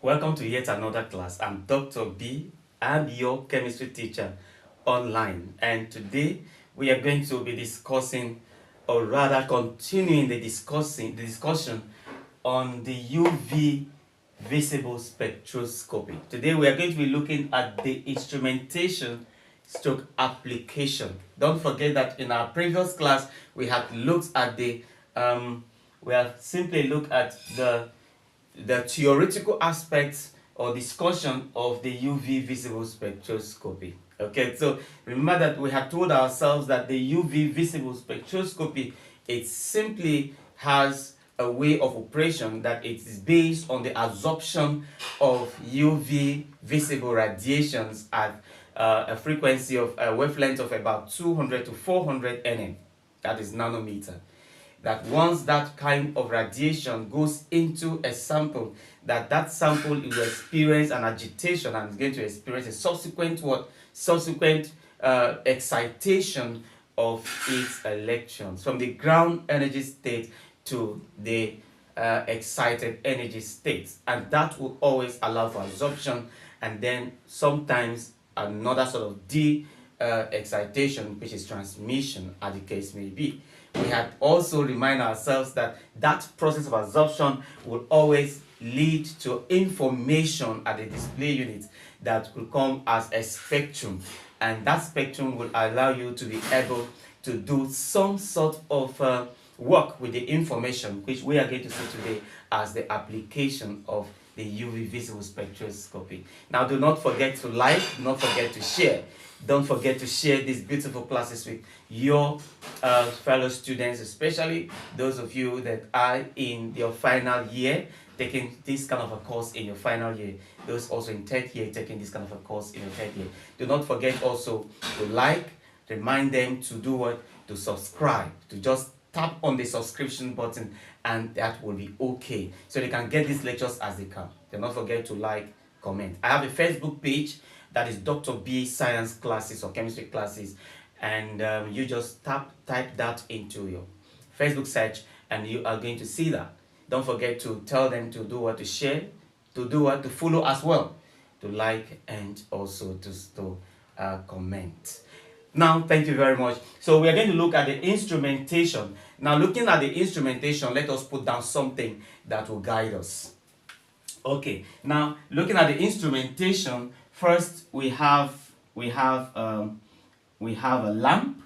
Welcome to yet another class. I'm Dr. B. I'm your chemistry teacher online, and today we are going to be discussing, or rather continuing the discussion on the UV visible spectroscopy. Today we are going to be looking at the instrumentation stroke application. Don't forget that in our previous class we had looked at we have simply looked at the theoretical aspects or discussion of the UV visible spectroscopy. Okay, so remember that we had told ourselves that the UV visible spectroscopy, it simply has a way of operation that it is based on the absorption of UV visible radiations at a frequency of a wavelength of about 200 to 400 nm, that is nanometer. That once that kind of radiation goes into a sample, that sample will experience an agitation and is going to experience a subsequent excitation of its electrons from the ground energy state to the excited energy state, and that will always allow for absorption, and then sometimes another sort of excitation, which is transmission, as the case may be. We had also remind ourselves that that process of absorption will always lead to information at the display unit that will come as a spectrum, and that spectrum will allow you to be able to do some sort of work with the information, which we are going to see today as the application of the UV visible spectroscopy. Now, do not forget to like, do not forget to share. Don't forget to share these beautiful classes with your fellow students, especially those of you that are in your final year taking this kind of a course in your final year. Those also in third year taking this kind of a course in your third year. Do not forget also to like, remind them to do what? To subscribe, to just tap on the subscription button, and that will be okay. So they can get these lectures as they come. Do not forget to like, comment. I have a Facebook page that is Dr. B Science Classes or Chemistry Classes, and you just type that into your Facebook search and you are going to see that. Don't forget to tell them to do what? To share, to do what? To follow as well, to like, and also to comment. Now, thank you very much. So we are going to look at the instrumentation. Now, looking at the instrumentation, let us put down something that will guide us. Okay, now looking at the instrumentation, first we have a lamp.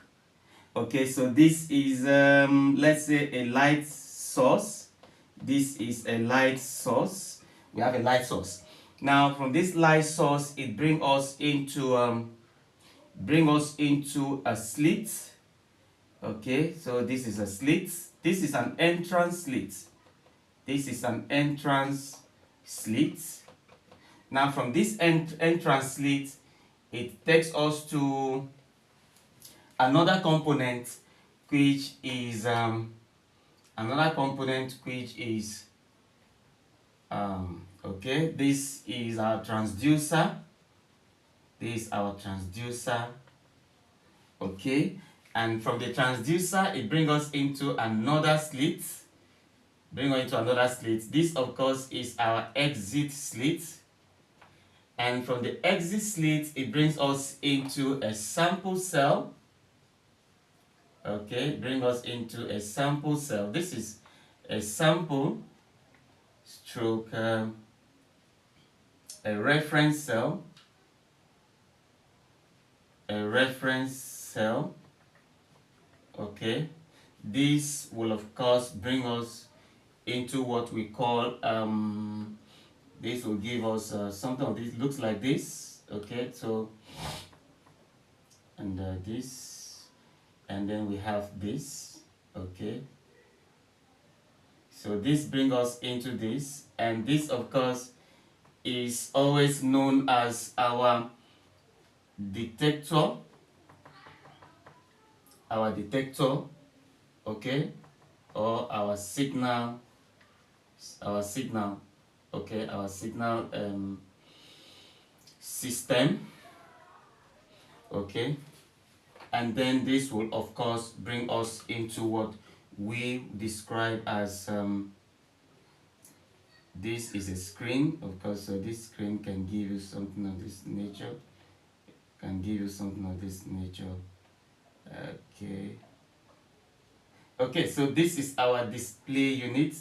Okay, so this is let's say a light source. This is a light source. We have a light source. Now from this light source, it brings us into a slit. Okay, so this is a slit. This is an entrance slit. This is an entrance slit. Now from this entrance slit, it takes us to another component, which is okay, this is our transducer. This is our transducer. Okay, and from the transducer, it brings us into another slit. This, of course, is our exit slit. And from the exit slit, it brings us into a sample cell. Okay, bring us into a sample cell. This is a sample stroke a reference cell. Okay, this will of course bring us into what we call this will give us something of this looks like this. Okay, so and this, and then we have this. Okay, so this brings us into this, and this of course is always known as our detector. Okay, or our signal okay, our signal system. Okay, and then this will of course bring us into what we describe as this is a screen, of course, so this screen can give you something of this nature. Okay. Okay, so this is our display unit.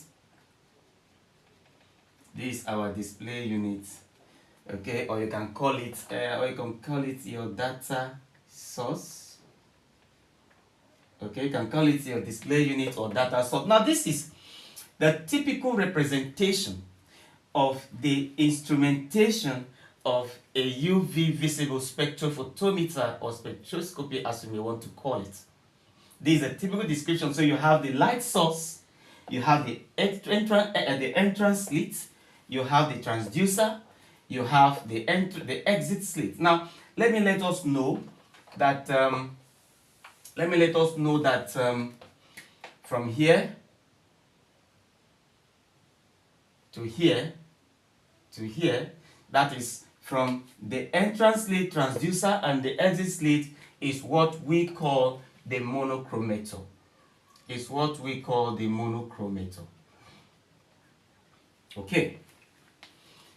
Okay, or you can call it your data source. Okay, you can call it your display unit or data source. Now this is the typical representation of the instrumentation of a UV visible spectrophotometer or spectroscopy, as you may want to call it. This is a typical description. So you have the light source, you have the entrance slit, you have the transducer, you have the exit slit. Now let us know that from here to here, that is from the entrance slit, transducer, and the exit slit, is what we call the monochromator. Okay.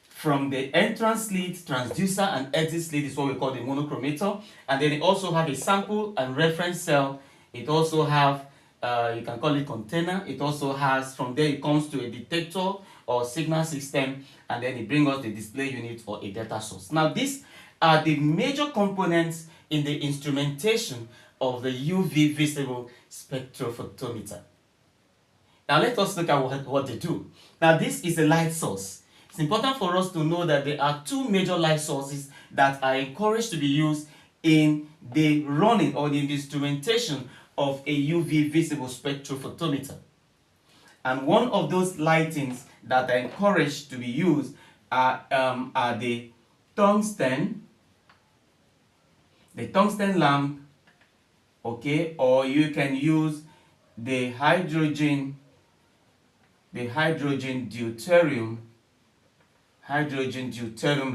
From the entrance slit, transducer, and exit slit is what we call the monochromator. And then it also have a sample and reference cell. It also have, you can call it container. It also has, from there it comes to a detector or signal system, and then it brings us the display unit or a data source. Now these are the major components in the instrumentation of the UV visible spectrophotometer. Now let us look at what they do. Now this is a light source. It's important for us to know that there are two major light sources that are encouraged to be used in the running or the instrumentation of a UV visible spectrophotometer. And one of those lightings that are encouraged to be used are the tungsten lamp, okay, or you can use the hydrogen deuterium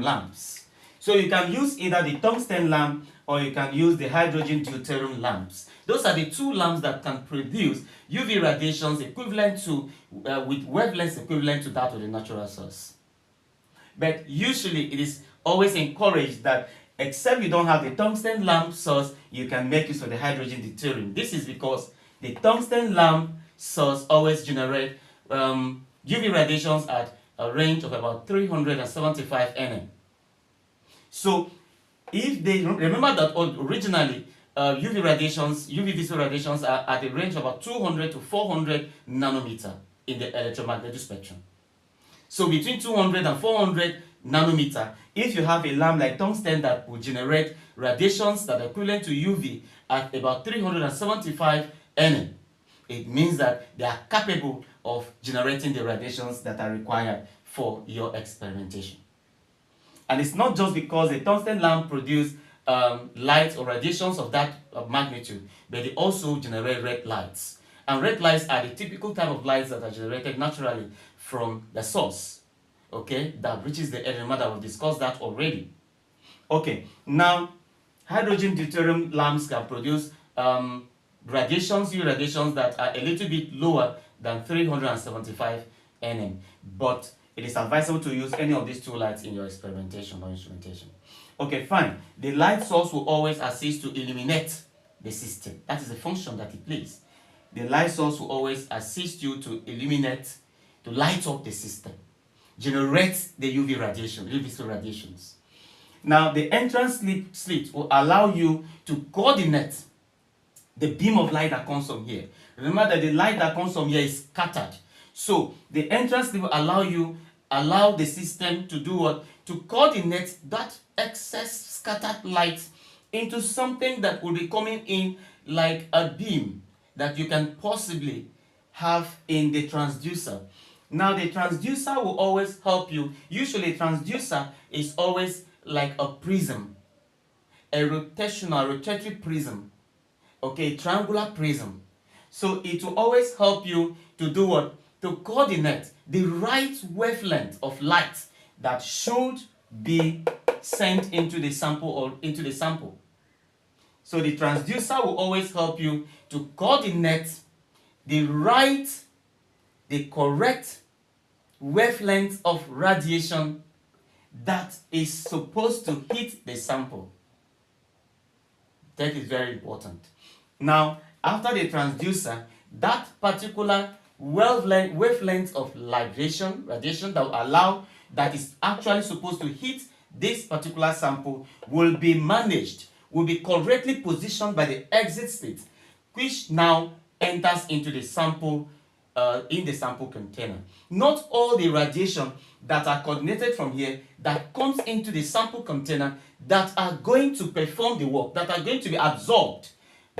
lamps. So you can use either the tungsten lamp or you can use the hydrogen deuterium lamps. Those are the two lamps that can produce UV radiations equivalent to, with wavelengths equivalent to that of the natural source. But usually it is always encouraged that except you don't have the tungsten lamp source, you can make use of the hydrogen deuterium. This is because the tungsten lamp source always generates UV radiations at a range of about 375 nm. So if they remember that originally UV visible radiations are at a range of about 200 to 400 nanometer in the electromagnetic spectrum. So between 200 and 400 nanometer, if you have a lamp like tungsten that will generate radiations that are equivalent to UV at about 375 nm, it means that they are capable of generating the radiations that are required for your experimentation. And it's not just because the tungsten lamp produces light or radiations of that magnitude, but they also generate red lights. And red lights are the typical type of lights that are generated naturally from the source, okay, that reaches the element. That we've discussed that already. Okay, now hydrogen deuterium lamps can produce UV radiations that are a little bit lower than 375 nm, but it is advisable to use any of these two lights in your experimentation or instrumentation. Okay, fine. The light source will always assist to illuminate the system. That is the function that it plays. The light source will always assist you to illuminate, to light up the system, generate the UV radiations. Now, the entrance slit will allow you to coordinate the beam of light that comes from here. Remember that the light that comes from here is scattered. So the entrance slit will allow the system to do what? To coordinate that excess scattered light into something that will be coming in like a beam that you can possibly have in the transducer. Now the transducer will always help you. Usually transducer is always like a prism, a rotatory prism, okay, triangular prism. So it will always help you to do what? To coordinate the right wavelength of light that should be sent into the sample. So the transducer will always help you to coordinate the correct wavelength of radiation that is supposed to hit the sample. That is very important. Now, after the transducer, that particular wavelength of radiation that will allow, that is actually supposed to hit this particular sample, will be managed, will be correctly positioned by the exit state, which now enters into the sample, in the sample container. Not all the radiation that are coordinated from here that comes into the sample container that are going to perform the work, that are going to be absorbed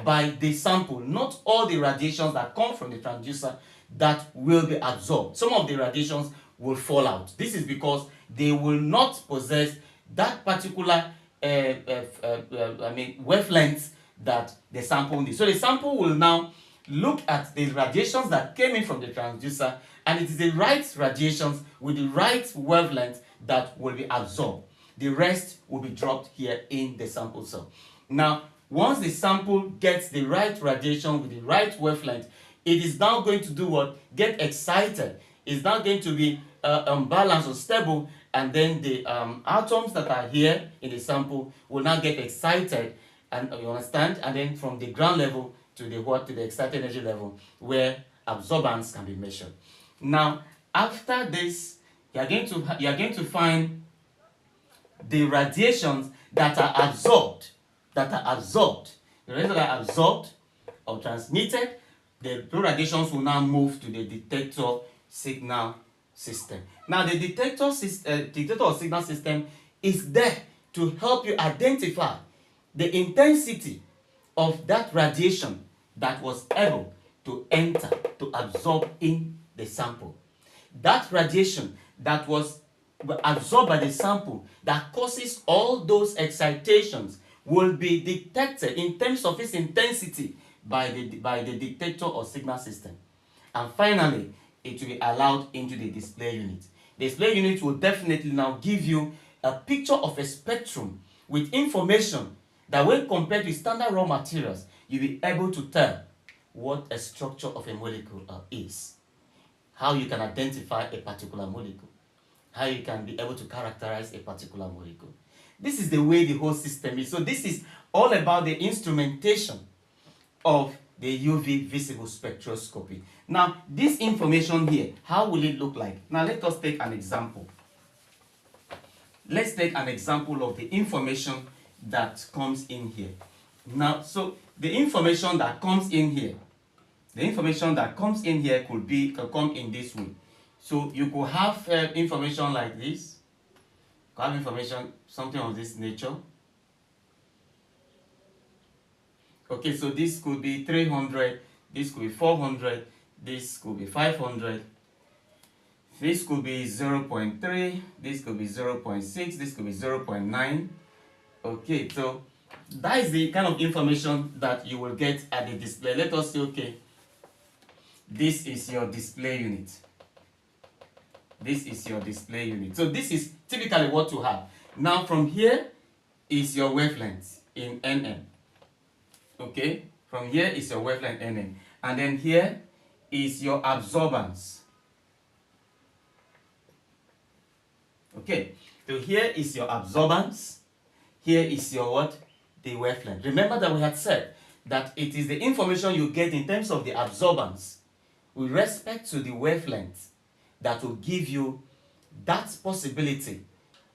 by the sample. Not all the radiations that come from the transducer that will be absorbed. Some of the radiations will fall out. This is because they will not possess that particular wavelength that the sample needs. So the sample will now look at the radiations that came in from the transducer, and it is the right radiations with the right wavelength that will be absorbed. The rest will be dropped here in the sample cell. Now, once the sample gets the right radiation with the right wavelength, it is now going to do what? Get excited. It's now going to be unbalanced or stable, and then the atoms that are here in the sample will now get excited, and you understand? And then from the ground level to the excited energy level, where absorbance can be measured. Now, after this, you are going to find the radiations that are absorbed. The radiations that are absorbed or transmitted, the radiations will now move to the detector signal system. Now, the detector or signal system is there to help you identify the intensity of that radiation that was able to enter, to absorb in the sample. That radiation that was absorbed by the sample that causes all those excitations will be detected in terms of its intensity by the detector or signal system. And finally, it will be allowed into the display unit. The display unit will definitely now give you a picture of a spectrum with information that, when compared with standard raw materials, you'll be able to tell what a structure of a molecule is, how you can identify a particular molecule, how you can be able to characterize a particular molecule. This is the way the whole system is. So this is all about the instrumentation of the UV visible spectroscopy. Now, this information here, how will it look like? Now, let us take an example. Let's take an example of the information that comes in here. Now, so the information that comes in here, could come in this way. So you could have information like this. You could have information, something of this nature. Okay, so this could be 300, this could be 400, this could be 500, this could be 0.3, this could be 0.6, this could be 0.9. Okay, so that is the kind of information that you will get at the display. Let us say, okay, this is your display unit. This is your display unit. So this is typically what you have. Now from here is your wavelength in nm. Okay, from here is your wavelength nm. And then here is your absorbance. Okay, so here is your absorbance. Here is your what? The wavelength. Remember that we had said that it is the information you get in terms of the absorbance with respect to the wavelength that will give you that possibility,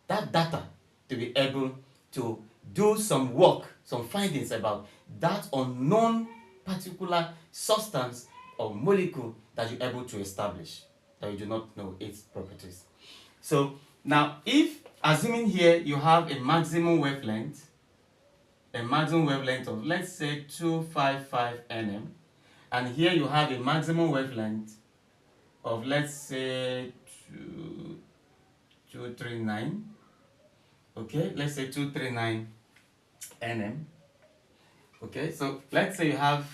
that data, to be able to do some work, some findings about that unknown particular substance or molecule that you're able to establish, that you do not know its properties. So now, if, assuming here you have a maximum wavelength of, let's say, 255 nm, and here you have a maximum wavelength of, let's say, 239. Okay, let's say 239 nm. Okay, so let's say you have,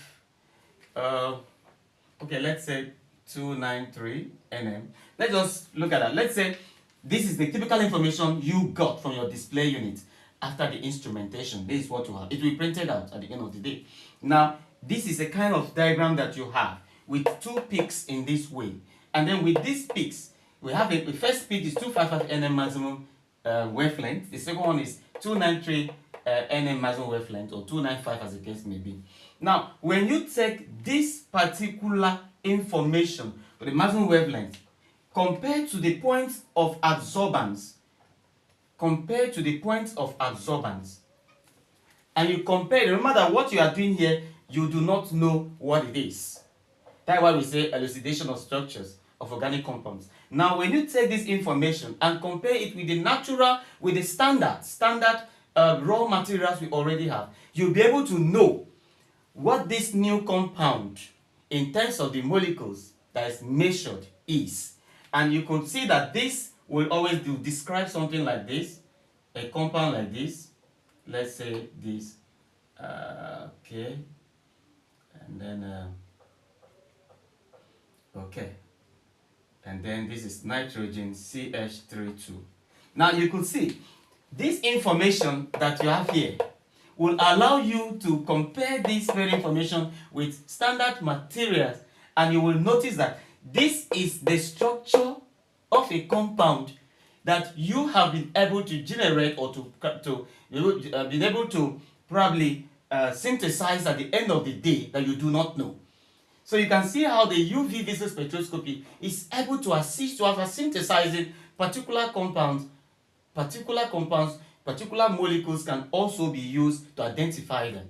okay, let's say 293 nm. Let's just look at that. Let's say this is the typical information you got from your display unit after the instrumentation. This is what you have. It will be printed out at the end of the day. Now, this is a kind of diagram that you have with two peaks in this way. And then with these peaks, we have the first peak is 255 nm maximum wavelength. The second one is 293 nm maximum wavelength, or 295 as the case may be. Now, when you take this particular information for the maximum wavelength compared to the points of absorbance, and you compare, remember that what you are doing here, you do not know what it is. That's why we say elucidation of structures of organic compounds. Now, when you take this information and compare it with the standard raw materials we already have, you'll be able to know what this new compound, in terms of the molecules that is measured, is. And you could see that this will always describe something like this, a compound like this. Let's say this, okay, and then okay, and then this is nitrogen CH32. Now you could see this information that you have here will allow you to compare this very information with standard materials, and you will notice that this is the structure of a compound that you have been able to generate, or been able to probably synthesize at the end of the day, that you do not know. So you can see how the UV visible spectroscopy is able to assist you after synthesizing particular compounds. Particular molecules can also be used to identify them.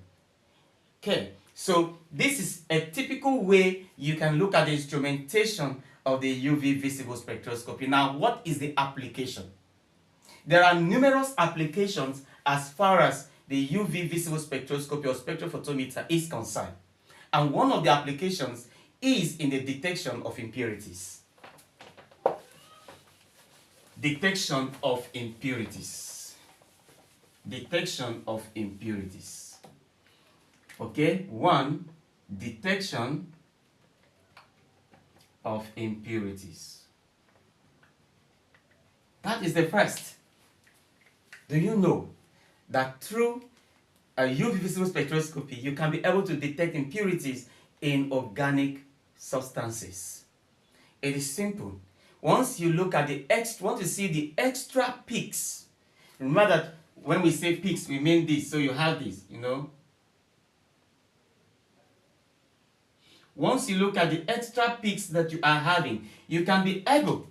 Okay, so this is a typical way you can look at the instrumentation of the UV visible spectroscopy. Now, what is the application? There are numerous applications as far as the UV visible spectroscopy or spectrophotometer is concerned. And one of the applications is in the detection of impurities. Detection of impurities. Detection of impurities. Okay, one, detection of impurities. That is the first. Do you know that through a UV visible spectroscopy you can be able to detect impurities in organic substances? It is simple. Once you look at once you see the extra peaks, remember that when we say peaks, we mean this. So you have this, Once you look at the extra peaks that you are having, you can be able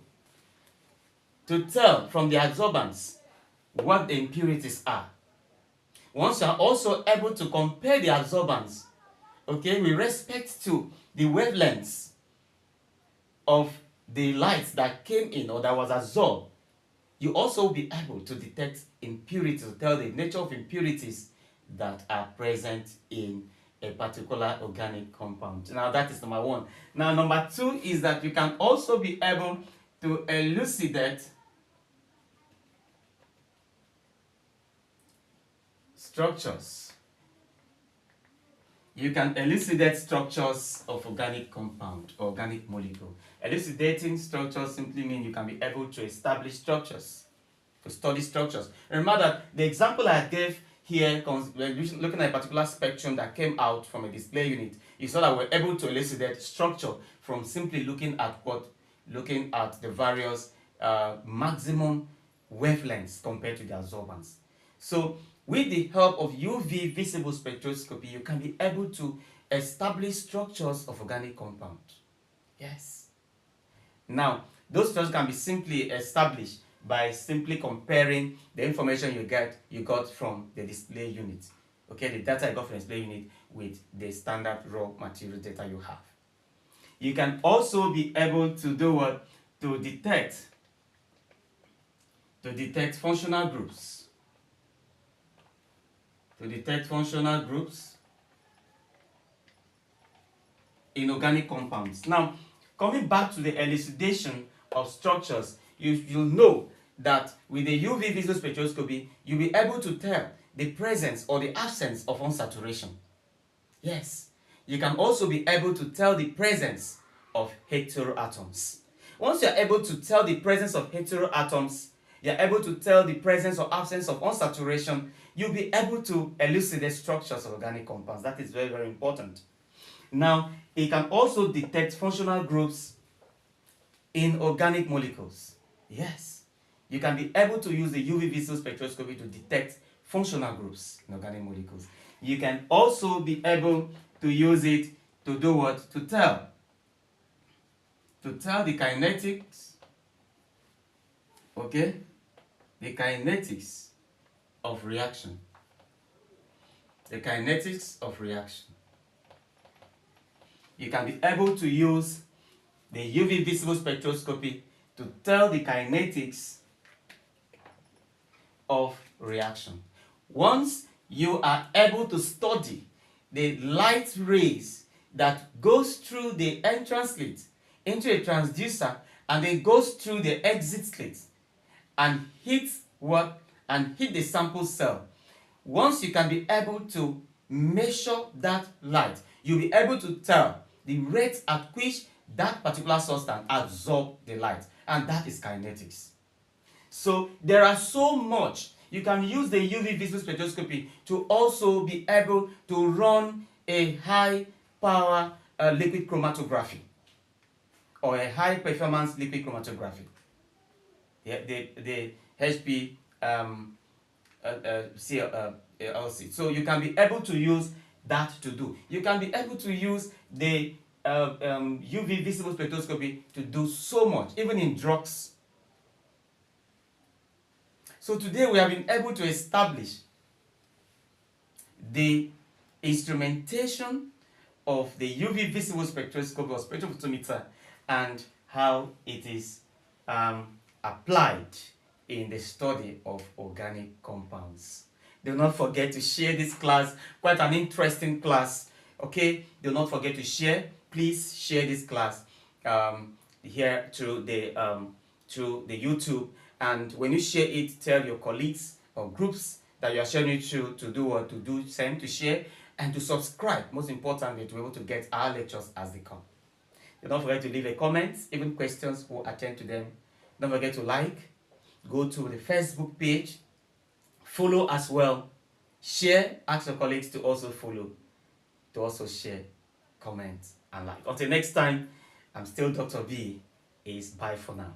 to tell from the adsorbance what the impurities are. Once you are also able to compare the adsorbance, okay, with respect to the wavelengths of the light that came in or that was absorbed, you also will be able to detect impurities, to tell the nature of impurities that are present in a particular organic compound. Now that is number one. Now number two is that you can also be able to elucidate structures. You can elucidate structures of organic compound, organic molecule. Elucidating structures simply means you can be able to establish structures, to study structures. Remember that the example I gave here, looking at a particular spectrum that came out from a display unit, you saw that we're able to elucidate structure from simply looking at the various maximum wavelengths compared to the absorbance. So with the help of UV visible spectroscopy, you can be able to establish structures of organic compound. Yes. Now, those structures can be simply established by simply comparing the information you got from the display unit. Okay, the data you got from the display unit with the standard raw material data you have. You can also be able to do what? To detect functional groups. To detect functional groups in organic compounds. Now, coming back to the elucidation of structures, you'll know that with the UV visible spectroscopy, you'll be able to tell the presence or the absence of unsaturation. Yes, you can also be able to tell the presence of heteroatoms. Once you're able to tell the presence of heteroatoms, you're able to tell the presence or absence of unsaturation, you'll be able to elucidate structures of organic compounds. That is very, very important. Now, it can also detect functional groups in organic molecules. Yes, you can be able to use the UV visible spectroscopy to detect functional groups in organic molecules. You can also be able to use it to do what? To tell the kinetics, okay? The kinetics of reaction. The kinetics of reaction. You can be able to use the UV visible spectroscopy to tell the kinetics of reaction. Once you are able to study the light rays that goes through the entrance slit into a transducer and then goes through the exit slit and hits the sample cell. Once you can be able to measure that light, you'll be able to tell the rate at which that particular substance absorbs the light, and that is kinetics. So there are so much. You can use the UV visible spectroscopy to also be able to run a high power liquid chromatography or a high performance liquid chromatography. Yeah, the HP LC. So you can be able to use that to do. You can be able to use the UV visible spectroscopy to do so much, even in drugs. So today we have been able to establish the instrumentation of the UV visible spectroscopy or spectrophotometer and how it is applied in the study of organic compounds. Do not forget to share this class, quite an interesting class. Okay, do not forget to share. Please share this class here through the YouTube, and when you share it, tell your colleagues or groups that you are sharing it to do what to do, same to share and to subscribe. Most importantly, to be able to get our lectures as they come. Don't forget to leave a comment, even questions, we'll attend to them. Don't forget to like, go to the Facebook page, follow as well, share, ask your colleagues to also follow, to also share, comment, and like. Until next time, I'm still Dr. B. Bye for now.